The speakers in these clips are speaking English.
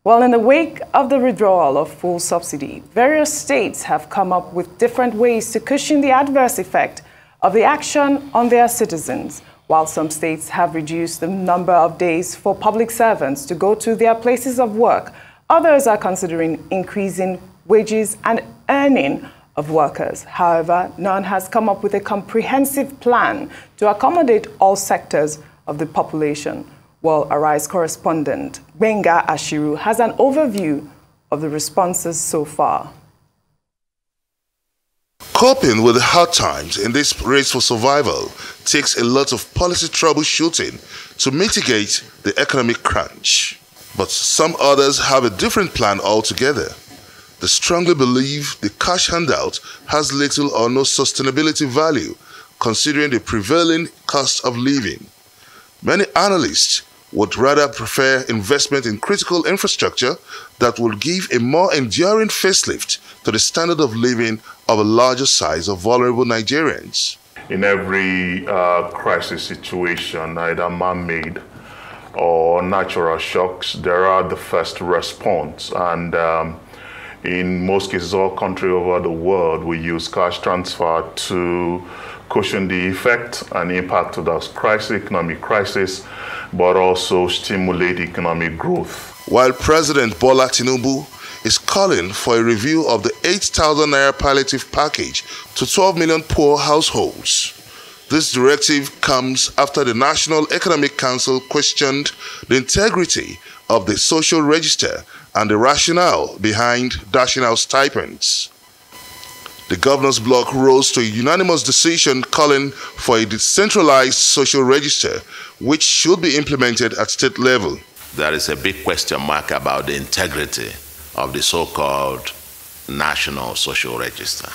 Well, in the wake of the withdrawal of fuel subsidy, various states have come up with different ways to cushion the adverse effect of the action on their citizens. While some states have reduced the number of days for public servants to go to their places of work, others are considering increasing wages and earning of workers. However, none has come up with a comprehensive plan to accommodate all sectors of the population. Well, Arise correspondent Benga Ashiru has an overview of the responses so far. Coping with the hard times in this race for survival takes a lot of policy troubleshooting to mitigate the economic crunch. But some others have a different plan altogether. They strongly believe the cash handout has little or no sustainability value, considering the prevailing cost of living. Many analysts would rather prefer investment in critical infrastructure that will give a more enduring facelift to the standard of living of a larger size of vulnerable Nigerians. In every crisis situation, either man-made or natural shocks, there are the first response. And in most cases, all countries over the world, we use cash transfer to cushion the effect and impact of those economic crisis, but also stimulate economic growth. While President Bola Tinubu is calling for a review of the 8,000 naira palliative package to 12 million poor households. This directive comes after the National Economic Council questioned the integrity of the social register and the rationale behind dashing out stipends. The governor's bloc rose to a unanimous decision calling for a decentralized social register, which should be implemented at state level. There is a big question mark about the integrity of the so-called National Social Register.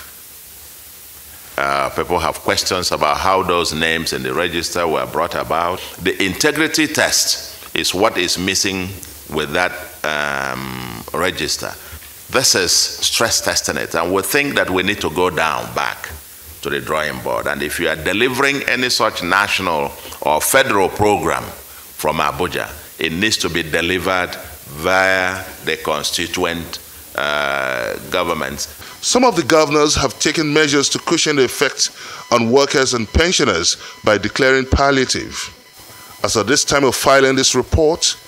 People have questions about how those names in the register were brought about. The integrity test is what is missing with that register. This is stress testing it, and we think that we need to go back to the drawing board. And if you are delivering any such national or federal program from Abuja, it needs to be delivered via the constituent governments. Some of the governors have taken measures to cushion the effect on workers and pensioners by declaring palliative. As at this time of filing this report,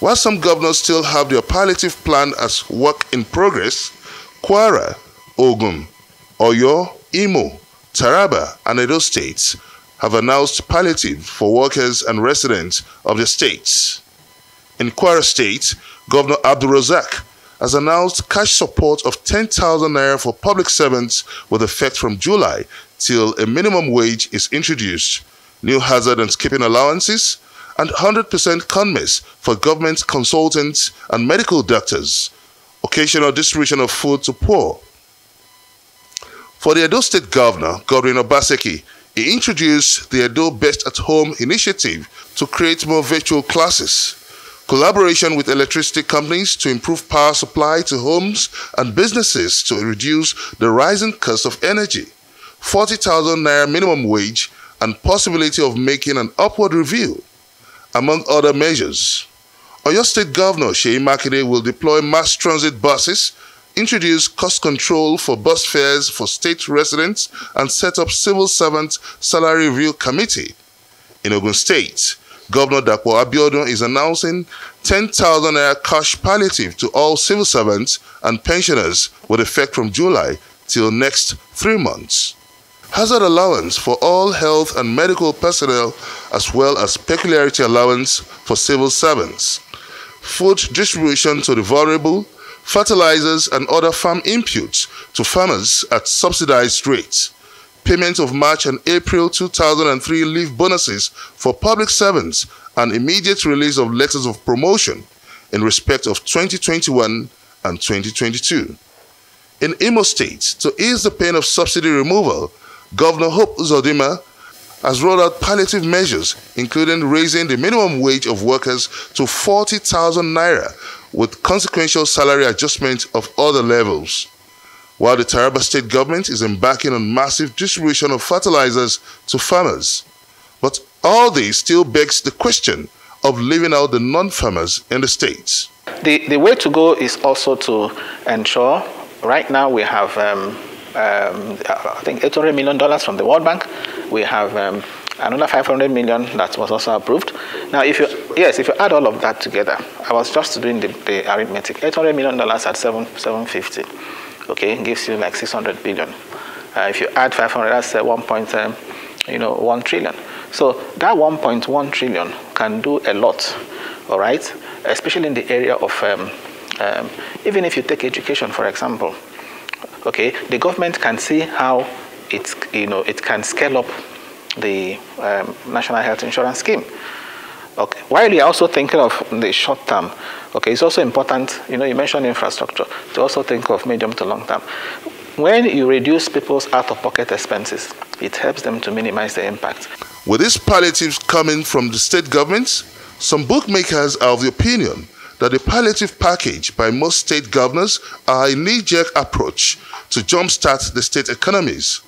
while some governors still have their palliative plan as work in progress, Kwara, Ogun, Oyo, Imo, Taraba, and Edo states have announced palliative for workers and residents of the states. In Kwara State, Governor Abdul Razak has announced cash support of 10,000 naira for public servants with effect from July till a minimum wage is introduced, new hazard and skipping allowances, and 100% conmess for government consultants and medical doctors, occasional distribution of food to poor. For the Edo State Governor, Godwin Obaseki, he introduced the Edo Best at Home initiative to create more virtual classes, collaboration with electricity companies to improve power supply to homes and businesses to reduce the rising cost of energy, 40,000 naira minimum wage, and possibility of making an upward review, among other measures. Oyo State Governor Seyi Makinde will deploy mass transit buses, introduce cost control for bus fares for state residents, and set up civil servant salary review committee. In Ogun State, Governor Dapo Abiodun is announcing 10,000 naira cash palliative to all civil servants and pensioners with effect from July till next 3 months. Hazard allowance for all health and medical personnel, as well as peculiarity allowance for civil servants. Food distribution to the vulnerable, fertilizers and other farm inputs to farmers at subsidized rates. Payment of March and April 2003 leave bonuses for public servants and immediate release of letters of promotion in respect of 2021 and 2022. In Imo State, to ease the pain of subsidy removal, Governor Hope Uzodinma has rolled out palliative measures, including raising the minimum wage of workers to 40,000 naira with consequential salary adjustment of other levels. While the Taraba State government is embarking on massive distribution of fertilizers to farmers. But all this still begs the question of leaving out the non-farmers in the states. the way to go is also to ensure, right now we have, I think, $800 million from the World Bank. We have another 500 million that was also approved. Now, if you add all of that together, I was just doing the arithmetic. $800 million at 750, okay, gives you like 600 billion. If you add 500, that's 1 trillion. So that 1.1 trillion can do a lot, all right, especially in the area of, even if you take education, for example, okay, the government can see how it can scale up the National Health Insurance Scheme. Okay. While you're also thinking of the short term, okay, it's also important, you mentioned infrastructure, to also think of medium to long term. When you reduce people's out-of-pocket expenses, it helps them to minimize the impact. With these palliatives coming from the state governments, some bookmakers are of the opinion that the palliative package by most state governors are a knee-jerk approach to jumpstart the state economies.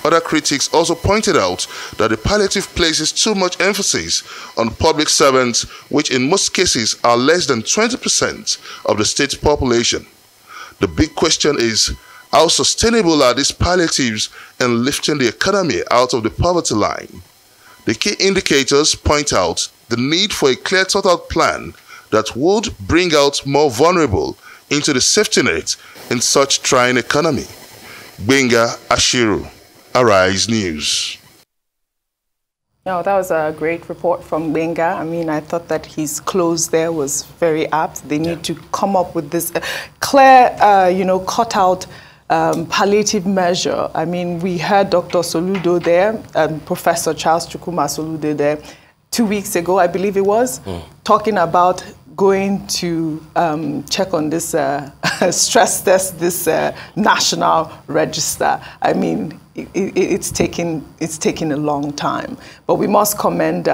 Other critics also pointed out that the palliative places too much emphasis on public servants, which in most cases are less than 20% of the state's population. The big question is, how sustainable are these palliatives in lifting the economy out of the poverty line? The key indicators point out the need for a clear thought-out plan that would bring out more vulnerable into the safety net in such trying economy. Benga Ashiru, Arise News. No, that was a great report from Benga. I mean, I thought that his close there was very apt. They need to come up with this clear, cut out palliative measure. I mean, we heard Dr. Soludo there, Professor Charles Chukwuma Soludo there 2 weeks ago, I believe it was, talking about going to check on this stress test, this national register. I mean, it's taking a long time, but we must commend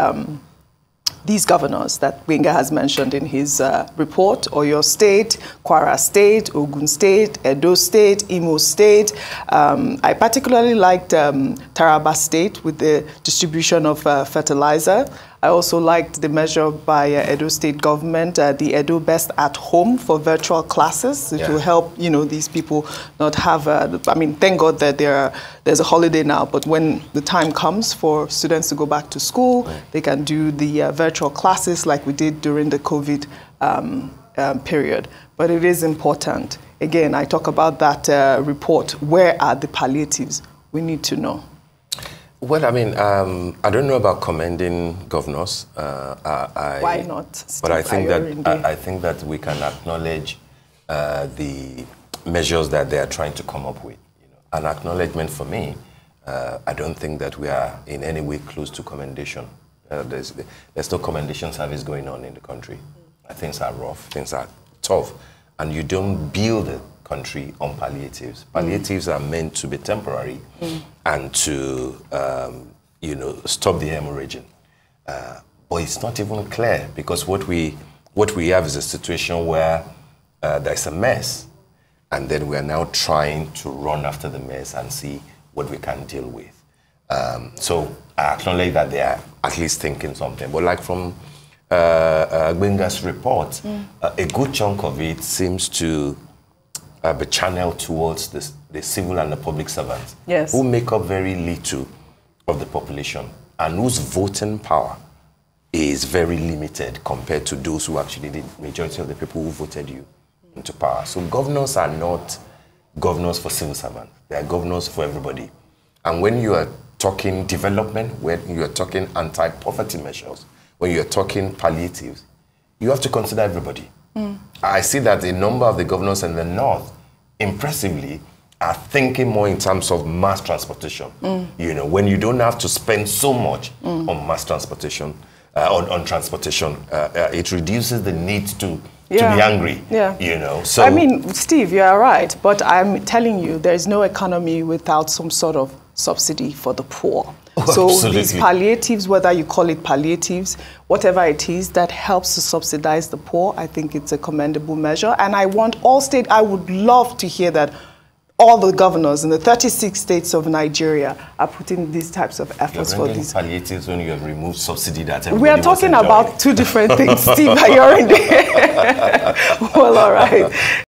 these governors that Benga has mentioned in his report: Oyo State, Kwara State, Ogun State, Edo State, Imo State. I particularly liked Taraba State with the distribution of fertilizer. I also liked the measure by Edo State government, the Edo Best at Home for virtual classes. It will help, these people not have, I mean, thank God that there's a holiday now, but when the time comes for students to go back to school, they can do the virtual classes like we did during the COVID period. But it is important. Again, I talk about that report. Where are the palliatives? We need to know. Well, I mean, I don't know about commending governors. Why not, Steve? But I think that we can acknowledge the measures that they are trying to come up with. An acknowledgement for me. I don't think that we are in any way close to commendation. There's no commendation service going on in the country. Things are rough. Things are tough, and you don't build a country on palliatives. Palliatives are meant to be temporary and to, stop the hemorrhaging. But it's not even clear, because what we have is a situation where there's a mess, and then we are now trying to run after the mess and see what we can deal with. So I acknowledge that they are at least thinking something. But like from Benga's report, a good chunk of it seems to be channeled towards the civil and the public servants, who make up very little of the population and whose voting power is very limited compared to those who actually, the majority of the people who voted you into power. So governors are not governors for civil servants. They are governors for everybody. And when you are talking development, when you are talking anti-poverty measures, when you are talking palliatives, you have to consider everybody. I see that a number of the governors in the north, impressively, are thinking more in terms of mass transportation. When you don't have to spend so much on mass transportation, on transportation, it reduces the need to be angry. So I mean, Steve, you are right, but I'm telling you, there is no economy without some sort of subsidy for the poor. So these palliatives, whether you call it palliatives, whatever it is that helps to subsidize the poor, I think it's a commendable measure. And I want all state, I would love to hear that all the governors in the 36 states of Nigeria are putting these types of efforts for these. Palliatives when you have removed subsidy that We are talking about two different things, Steve. You're in there. Well, all right.